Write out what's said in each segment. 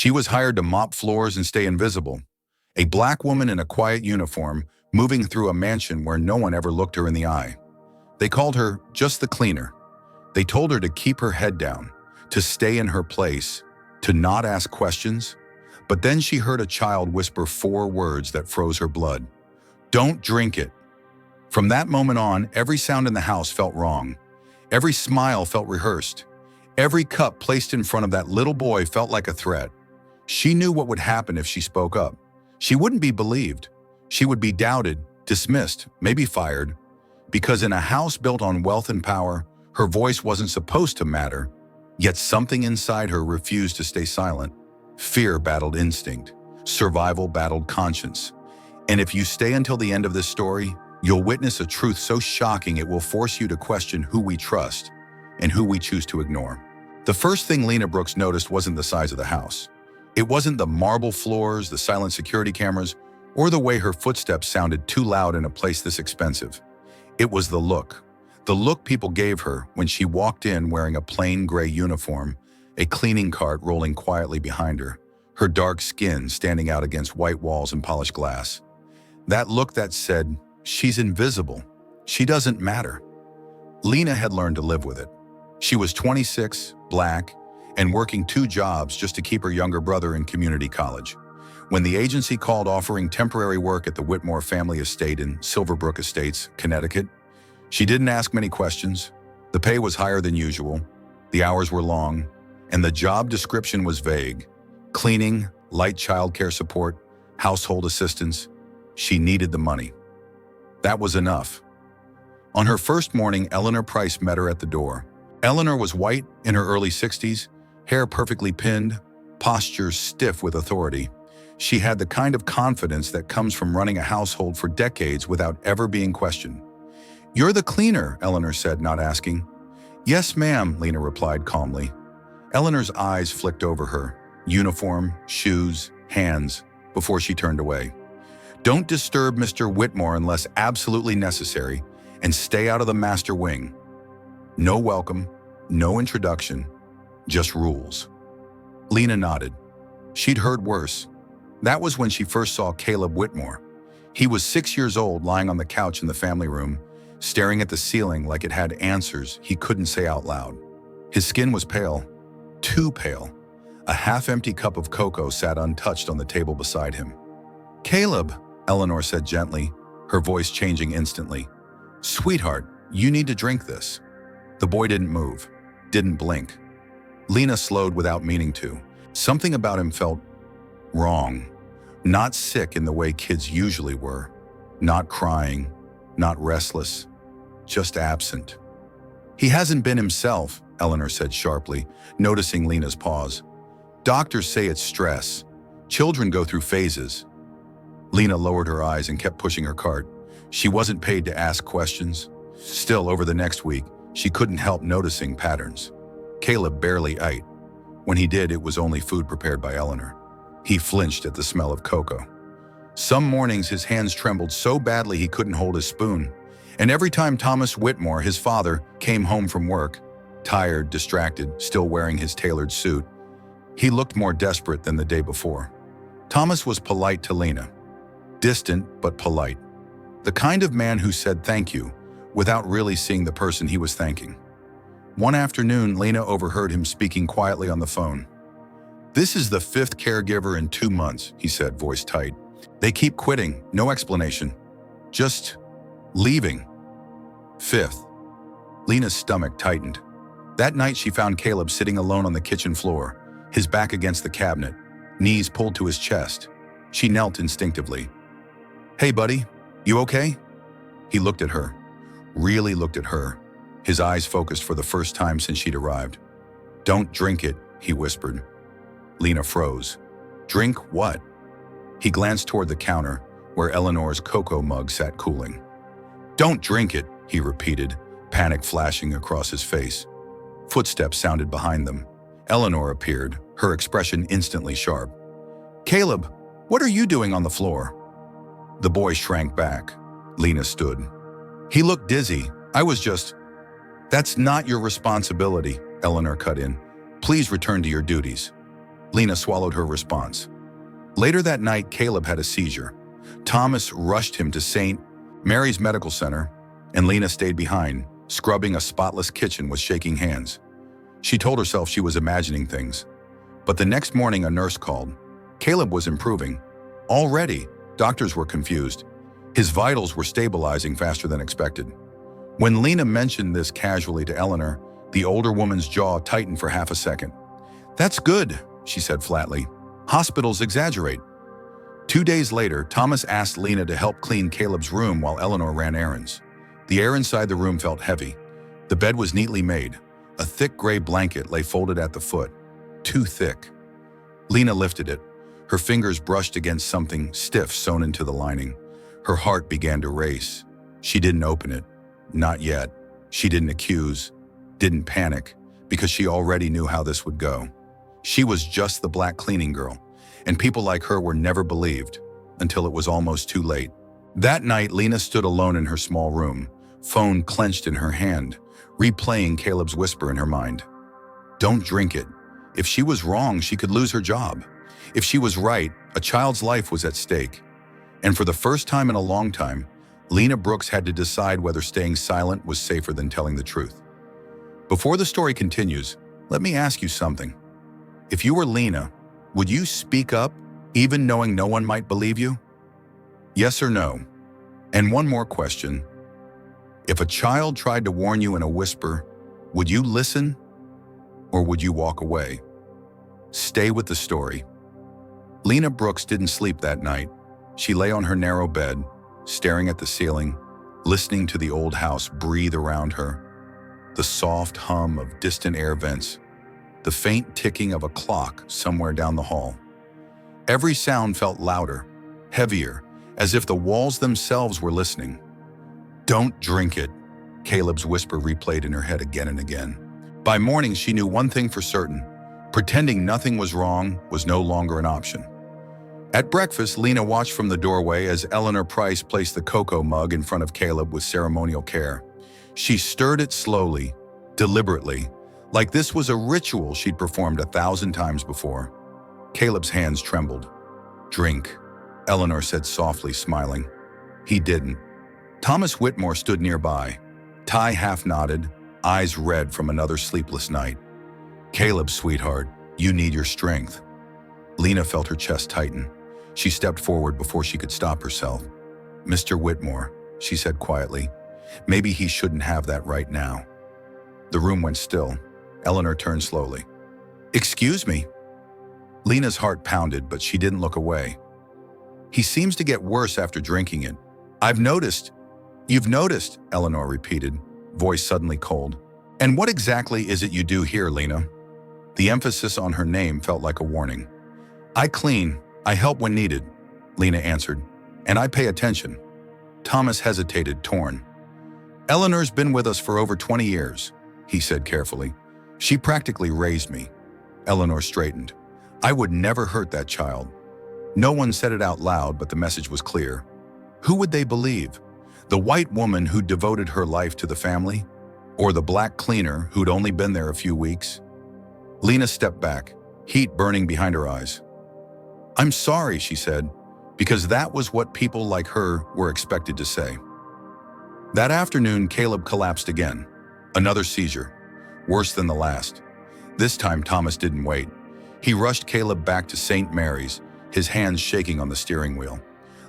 She was hired to mop floors and stay invisible. A black woman in a quiet uniform, moving through a mansion where no one ever looked her in the eye. They called her just the cleaner. They told her to keep her head down, to stay in her place, to not ask questions. But then she heard a child whisper 4 words that froze her blood. "Don't drink it." From that moment on, every sound in the house felt wrong. Every smile felt rehearsed. Every cup placed in front of that little boy felt like a threat. She knew what would happen if she spoke up. She wouldn't be believed. She would be doubted, dismissed, maybe fired. Because in a house built on wealth and power, her voice wasn't supposed to matter. Yet something inside her refused to stay silent. Fear battled instinct. Survival battled conscience. And if you stay until the end of this story, you'll witness a truth so shocking it will force you to question who we trust and who we choose to ignore. The first thing Lena Brooks noticed wasn't the size of the house. It wasn't the marble floors, the silent security cameras, or the way her footsteps sounded too loud in a place this expensive. It was the look people gave her when she walked in wearing a plain gray uniform, a cleaning cart rolling quietly behind her, her dark skin standing out against white walls and polished glass. That look that said, "She's invisible. She doesn't matter." Lena had learned to live with it. She was 26, black, and working 2 jobs just to keep her younger brother in community college. When the agency called offering temporary work at the Whitmore family estate in Silverbrook Estates, Connecticut, she didn't ask many questions. The pay was higher than usual, the hours were long, and the job description was vague. Cleaning, light childcare support, household assistance. She needed the money. That was enough. On her first morning, Eleanor Price met her at the door. Eleanor was white, in her early 60s, hair perfectly pinned, posture stiff with authority. She had the kind of confidence that comes from running a household for decades without ever being questioned. "You're the cleaner," Eleanor said, not asking. "Yes, ma'am," Lena replied calmly. Eleanor's eyes flicked over her, uniform, shoes, hands, before she turned away. "Don't disturb Mr. Whitmore unless absolutely necessary, and stay out of the master wing. No welcome, no introduction, just rules." Lena nodded. She'd heard worse. That was when she first saw Caleb Whitmore. He was 6 years old, lying on the couch in the family room, staring at the ceiling like it had answers he couldn't say out loud. His skin was pale, too pale. A half-empty cup of cocoa sat untouched on the table beside him. "Caleb," Eleanor said gently, her voice changing instantly. "Sweetheart, you need to drink this." The boy didn't move, didn't blink. Lena slowed without meaning to. Something about him felt wrong. Not sick in the way kids usually were. Not crying, not restless, just absent. "He hasn't been himself," Eleanor said sharply, noticing Lena's pause. "Doctors say it's stress. Children go through phases." Lena lowered her eyes and kept pushing her cart. She wasn't paid to ask questions. Still, over the next week, she couldn't help noticing patterns. Caleb barely ate. When he did, it was only food prepared by Eleanor. He flinched at the smell of cocoa. Some mornings his hands trembled so badly he couldn't hold his spoon. And every time Thomas Whitmore, his father, came home from work, tired, distracted, still wearing his tailored suit, he looked more desperate than the day before. Thomas was polite to Lena. Distant, but polite. The kind of man who said thank you without really seeing the person he was thanking. One afternoon, Lena overheard him speaking quietly on the phone. "This is the 5th caregiver in 2 months," he said, voice tight. "They keep quitting, no explanation. Just leaving." 5th. Lena's stomach tightened. That night she found Caleb sitting alone on the kitchen floor, his back against the cabinet, knees pulled to his chest. She knelt instinctively. "Hey, buddy, you okay?" He looked at her, really looked at her, his eyes focused for the first time since she'd arrived. "Don't drink it," he whispered. Lena froze. "Drink what?" He glanced toward the counter, where Eleanor's cocoa mug sat cooling. "Don't drink it," he repeated, panic flashing across his face. Footsteps sounded behind them. Eleanor appeared, her expression instantly sharp. "Caleb, what are you doing on the floor?" The boy shrank back. Lena stood. "He looked dizzy. I was just—" "That's not your responsibility," Eleanor cut in. "Please return to your duties." Lena swallowed her response. Later that night, Caleb had a seizure. Thomas rushed him to St. Mary's Medical Center, and Lena stayed behind, scrubbing a spotless kitchen with shaking hands. She told herself she was imagining things. But the next morning, a nurse called. Caleb was improving. Already, doctors were confused. His vitals were stabilizing faster than expected. When Lena mentioned this casually to Eleanor, the older woman's jaw tightened for half a second. "That's good," she said flatly. "Hospitals exaggerate." 2 days later, Thomas asked Lena to help clean Caleb's room while Eleanor ran errands. The air inside the room felt heavy. The bed was neatly made. A thick gray blanket lay folded at the foot. Too thick. Lena lifted it. Her fingers brushed against something stiff sewn into the lining. Her heart began to race. She didn't open it. Not yet. She didn't accuse, didn't panic, because she already knew how this would go. She was just the black cleaning girl, and people like her were never believed until it was almost too late. That night, Lena stood alone in her small room, phone clenched in her hand, replaying Caleb's whisper in her mind. Don't drink it. If she was wrong, she could lose her job. If she was right, a child's life was at stake. And for the first time in a long time, Lena Brooks had to decide whether staying silent was safer than telling the truth. Before the story continues, let me ask you something. If you were Lena, would you speak up, even knowing no one might believe you? Yes or no? And one more question. If a child tried to warn you in a whisper, would you listen or would you walk away? Stay with the story. Lena Brooks didn't sleep that night. She lay on her narrow bed, staring at the ceiling, listening to the old house breathe around her. The soft hum of distant air vents, the faint ticking of a clock somewhere down the hall. Every sound felt louder, heavier, as if the walls themselves were listening. Don't drink it, Caleb's whisper replayed in her head again and again. By morning, she knew one thing for certain. Pretending nothing was wrong was no longer an option. At breakfast, Lena watched from the doorway as Eleanor Price placed the cocoa mug in front of Caleb with ceremonial care. She stirred it slowly, deliberately, like this was a ritual she'd performed 1,000 times before. Caleb's hands trembled. Drink, Eleanor said softly, smiling. He didn't. Thomas Whitmore stood nearby, tie half knotted, eyes red from another sleepless night. Caleb, sweetheart, you need your strength. Lena felt her chest tighten. She stepped forward before she could stop herself. Mr. Whitmore, she said quietly, maybe he shouldn't have that right now. The room went still. Eleanor turned slowly. Excuse me. Lena's heart pounded, but she didn't look away. He seems to get worse after drinking it. I've noticed. You've noticed, Eleanor repeated, voice suddenly cold. And what exactly is it you do here, Lena? The emphasis on her name felt like a warning. I clean. I help when needed, Lena answered, and I pay attention. Thomas hesitated, torn. Eleanor's been with us for over 20 years, he said carefully. She practically raised me. Eleanor straightened. I would never hurt that child. No one said it out loud, but the message was clear. Who would they believe? The white woman who'd devoted her life to the family? Or the black cleaner who'd only been there a few weeks? Lena stepped back, heat burning behind her eyes. I'm sorry, she said, because that was what people like her were expected to say. That afternoon, Caleb collapsed again. Another seizure, worse than the last. This time, Thomas didn't wait. He rushed Caleb back to St. Mary's, his hands shaking on the steering wheel.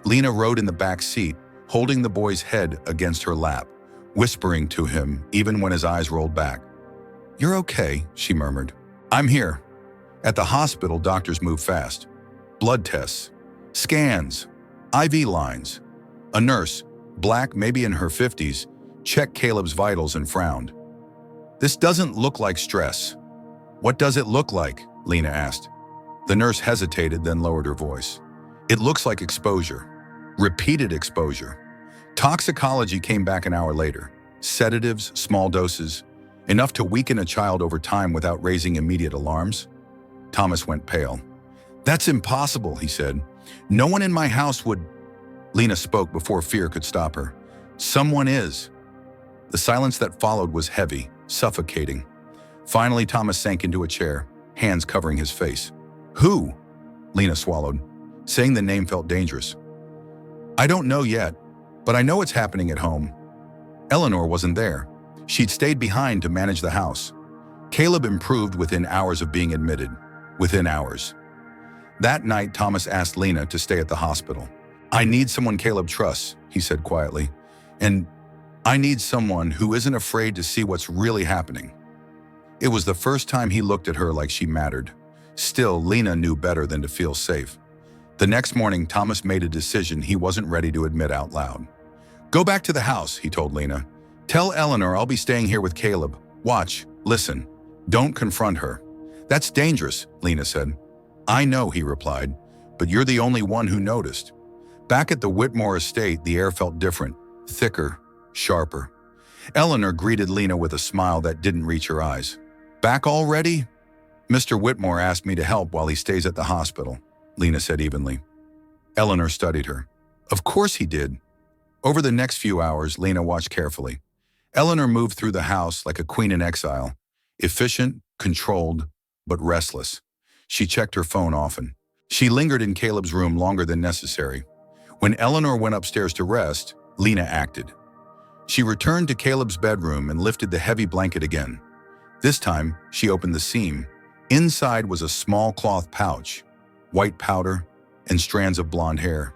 Lena rode in the back seat, holding the boy's head against her lap, whispering to him even when his eyes rolled back. You're okay, she murmured. I'm here. At the hospital, doctors move fast. Blood tests, scans, IV lines. A nurse, black, maybe in her 50s, checked Caleb's vitals and frowned. This doesn't look like stress. What does it look like? Lena asked. The nurse hesitated, then lowered her voice. It looks like exposure. Repeated exposure. Toxicology came back an hour later. Sedatives, small doses, enough to weaken a child over time without raising immediate alarms. Thomas went pale. That's impossible, he said. No one in my house would... Lena spoke before fear could stop her. Someone is. The silence that followed was heavy, suffocating. Finally, Thomas sank into a chair, hands covering his face. Who? Lena swallowed. Saying the name felt dangerous. I don't know yet, but I know it's happening at home. Eleanor wasn't there. She'd stayed behind to manage the house. Caleb improved within hours of being admitted. Within hours. That night, Thomas asked Lena to stay at the hospital. I need someone Caleb trusts, he said quietly. And I need someone who isn't afraid to see what's really happening. It was the first time he looked at her like she mattered. Still, Lena knew better than to feel safe. The next morning, Thomas made a decision he wasn't ready to admit out loud. Go back to the house, he told Lena. Tell Eleanor I'll be staying here with Caleb. Watch, listen, don't confront her. That's dangerous, Lena said. I know, he replied, but you're the only one who noticed. Back at the Whitmore estate, the air felt different, thicker, sharper. Eleanor greeted Lena with a smile that didn't reach her eyes. Back already? Mr. Whitmore asked me to help while he stays at the hospital, Lena said evenly. Eleanor studied her. Of course he did. Over the next few hours, Lena watched carefully. Eleanor moved through the house like a queen in exile, efficient, controlled, but restless. She checked her phone often. She lingered in Caleb's room longer than necessary. When Eleanor went upstairs to rest, Lena acted. She returned to Caleb's bedroom and lifted the heavy blanket again. This time, she opened the seam. Inside was a small cloth pouch, white powder, and strands of blonde hair.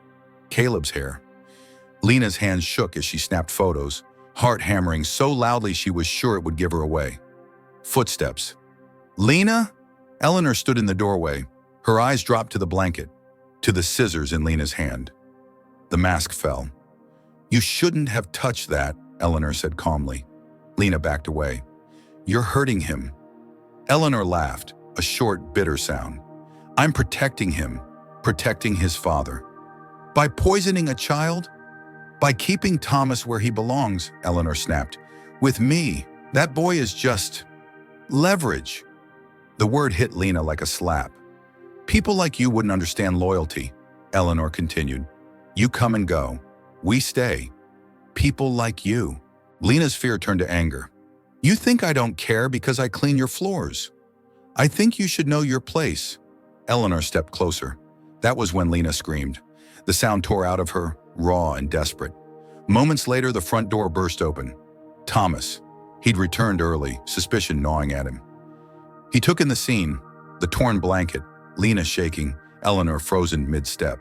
Caleb's hair. Lena's hands shook as she snapped photos, heart hammering so loudly she was sure it would give her away. Footsteps. Lena? Eleanor stood in the doorway. Her eyes dropped to the blanket, to the scissors in Lena's hand. The mask fell. You shouldn't have touched that, Eleanor said calmly. Lena backed away. You're hurting him. Eleanor laughed, a short, bitter sound. I'm protecting him, protecting his father. By poisoning a child? By keeping Thomas where he belongs, Eleanor snapped. With me, that boy is just leverage. The word hit Lena like a slap. People like you wouldn't understand loyalty, Eleanor continued. You come and go. We stay. People like you. Lena's fear turned to anger. You think I don't care because I clean your floors. I think you should know your place. Eleanor stepped closer. That was when Lena screamed. The sound tore out of her, raw and desperate. Moments later, the front door burst open. Thomas. He'd returned early, suspicion gnawing at him. He took in the scene, the torn blanket, Lena shaking, Eleanor frozen mid-step.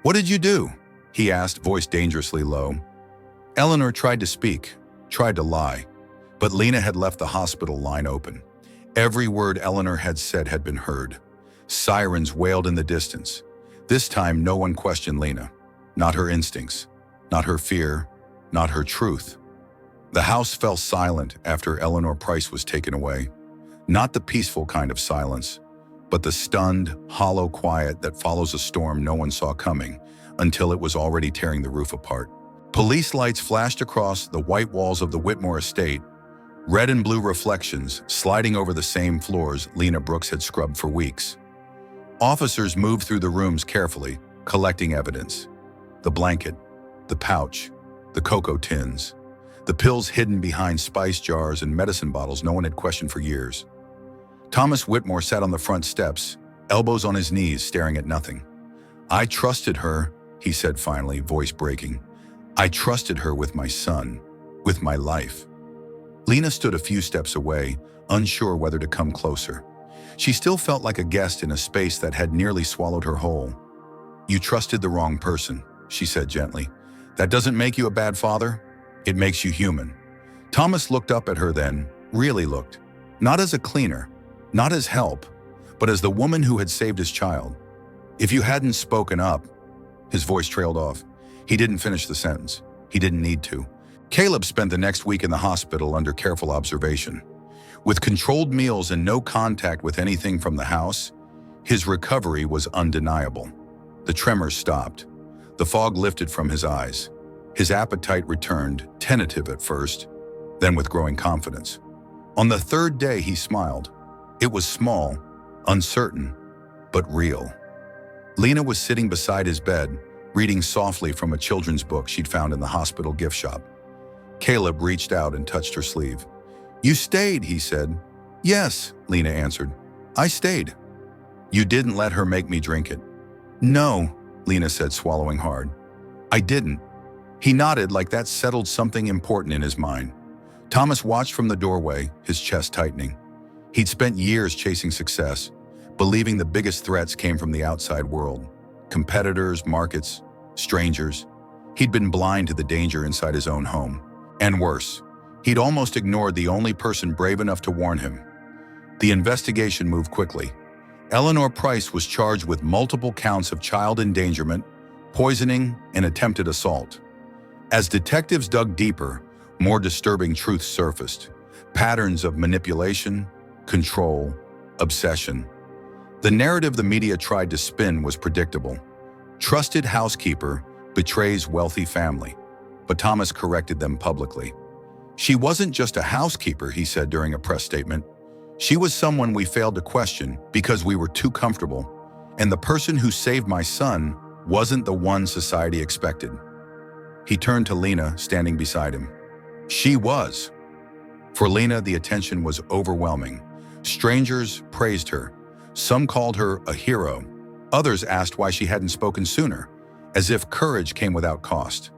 What did you do? He asked, voice dangerously low. Eleanor tried to speak, tried to lie, but Lena had left the hospital line open. Every word Eleanor had said had been heard. Sirens wailed in the distance. This time, no one questioned Lena. Not her instincts, not her fear, not her truth. The house fell silent after Eleanor Price was taken away. Not the peaceful kind of silence, but the stunned, hollow quiet that follows a storm no one saw coming until it was already tearing the roof apart. Police lights flashed across the white walls of the Whitmore estate, red and blue reflections sliding over the same floors Lena Brooks had scrubbed for weeks. Officers moved through the rooms carefully, collecting evidence. The blanket, the pouch, the cocoa tins, the pills hidden behind spice jars and medicine bottles no one had questioned for years. Thomas Whitmore sat on the front steps, elbows on his knees, staring at nothing. I trusted her, he said finally, voice breaking. I trusted her with my son, with my life. Lena stood a few steps away, unsure whether to come closer. She still felt like a guest in a space that had nearly swallowed her whole. You trusted the wrong person, she said gently. That doesn't make you a bad father. It makes you human. Thomas looked up at her then, really looked. Not as a cleaner, not as help, but as the woman who had saved his child. If you hadn't spoken up, his voice trailed off. He didn't finish the sentence. He didn't need to. Caleb spent the next week in the hospital under careful observation. With controlled meals and no contact with anything from the house, his recovery was undeniable. The tremors stopped. The fog lifted from his eyes. His appetite returned, tentative at first, then with growing confidence. On the third day, he smiled. It was small, uncertain, but real. Lena was sitting beside his bed, reading softly from a children's book she'd found in the hospital gift shop. Caleb reached out and touched her sleeve. You stayed, he said. Yes, Lena answered. I stayed. You didn't let her make me drink it. No, Lena said, swallowing hard. I didn't. He nodded like that settled something important in his mind. Thomas watched from the doorway, his chest tightening. He'd spent years chasing success, believing the biggest threats came from the outside world. Competitors, markets, strangers. He'd been blind to the danger inside his own home. And worse, he'd almost ignored the only person brave enough to warn him. The investigation moved quickly. Eleanor Price was charged with multiple counts of child endangerment, poisoning, and attempted assault. As detectives dug deeper, more disturbing truths surfaced. Patterns of manipulation, control, obsession. The narrative the media tried to spin was predictable. Trusted housekeeper betrays wealthy family. But Thomas corrected them publicly. She wasn't just a housekeeper, he said during a press statement. She was someone we failed to question because we were too comfortable. And the person who saved my son wasn't the one society expected. He turned to Lena, standing beside him. She was. For Lena, the attention was overwhelming. Strangers praised her. Some called her a hero. Others asked why she hadn't spoken sooner, as if courage came without cost.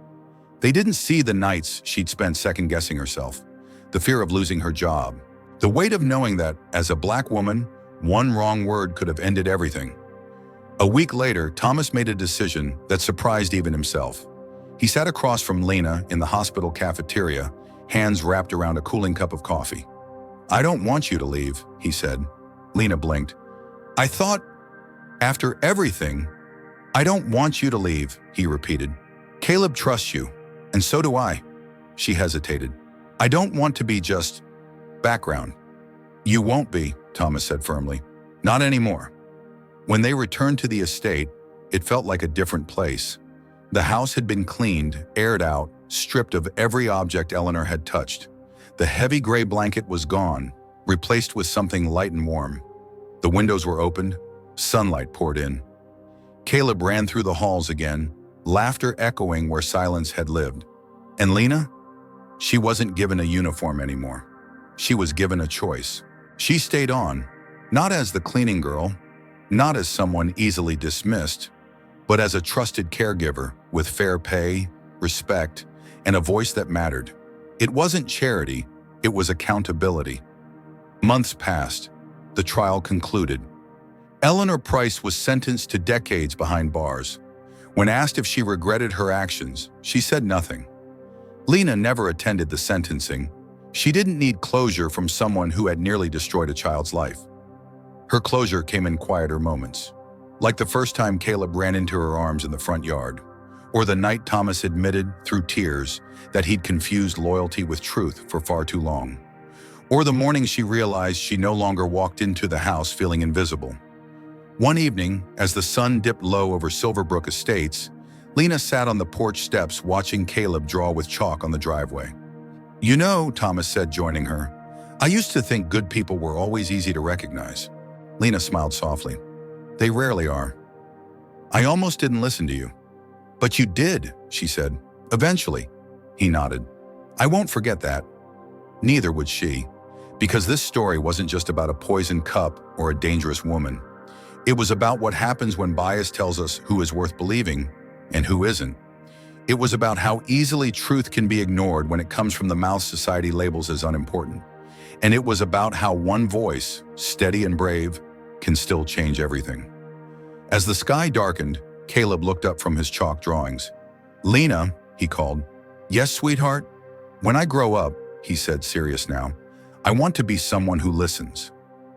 They didn't see the nights she'd spent second-guessing herself, the fear of losing her job, the weight of knowing that, as a Black woman, one wrong word could have ended everything. A week later, Thomas made a decision that surprised even himself. He sat across from Lena in the hospital cafeteria, hands wrapped around a cooling cup of coffee. I don't want you to leave, he said. Lena blinked. I thought, after everything, I don't want you to leave, he repeated. Caleb trusts you, and so do I. She hesitated. I don't want to be just background. You won't be, Thomas said firmly. Not anymore. When they returned to the estate, it felt like a different place. The house had been cleaned, aired out, stripped of every object Eleanor had touched. The heavy gray blanket was gone, replaced with something light and warm. The windows were opened, sunlight poured in. Caleb ran through the halls again, laughter echoing where silence had lived. And Lena? She wasn't given a uniform anymore. She was given a choice. She stayed on, not as the cleaning girl, not as someone easily dismissed, but as a trusted caregiver with fair pay, respect, and a voice that mattered. It wasn't charity, it was accountability. Months passed. The trial concluded. Eleanor Price was sentenced to decades behind bars. When asked if she regretted her actions, she said nothing. Lena never attended the sentencing. She didn't need closure from someone who had nearly destroyed a child's life. Her closure came in quieter moments, like the first time Caleb ran into her arms in the front yard, or the night Thomas admitted, through tears, that he'd confused loyalty with truth for far too long, or the morning she realized she no longer walked into the house feeling invisible. One evening, as the sun dipped low over Silverbrook Estates, Lena sat on the porch steps watching Caleb draw with chalk on the driveway. You know, Thomas said, joining her, I used to think good people were always easy to recognize. Lena smiled softly. They rarely are. I almost didn't listen to you. But you did, she said. Eventually. He nodded. I won't forget that. Neither would she, because this story wasn't just about a poisoned cup or a dangerous woman. It was about what happens when bias tells us who is worth believing and who isn't. It was about how easily truth can be ignored when it comes from the mouth society labels as unimportant. And it was about how one voice, steady and brave, can still change everything. As the sky darkened, Caleb looked up from his chalk drawings. Lena, he called. Yes, sweetheart? When I grow up, he said, serious now, I want to be someone who listens.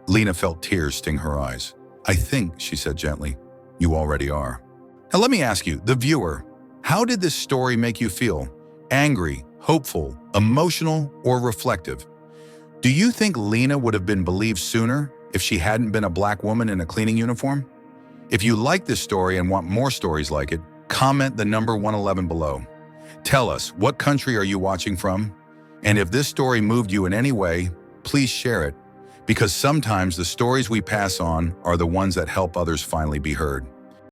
Lena felt tears sting her eyes. I think, she said gently, you already are. Now let me ask you, the viewer, how did this story make you feel? Angry, hopeful, emotional, or reflective? Do you think Lena would have been believed sooner if she hadn't been a Black woman in a cleaning uniform? If you like this story and want more stories like it, comment the number 111 below. Tell us, what country are you watching from? And if this story moved you in any way, please share it, because sometimes the stories we pass on are the ones that help others finally be heard.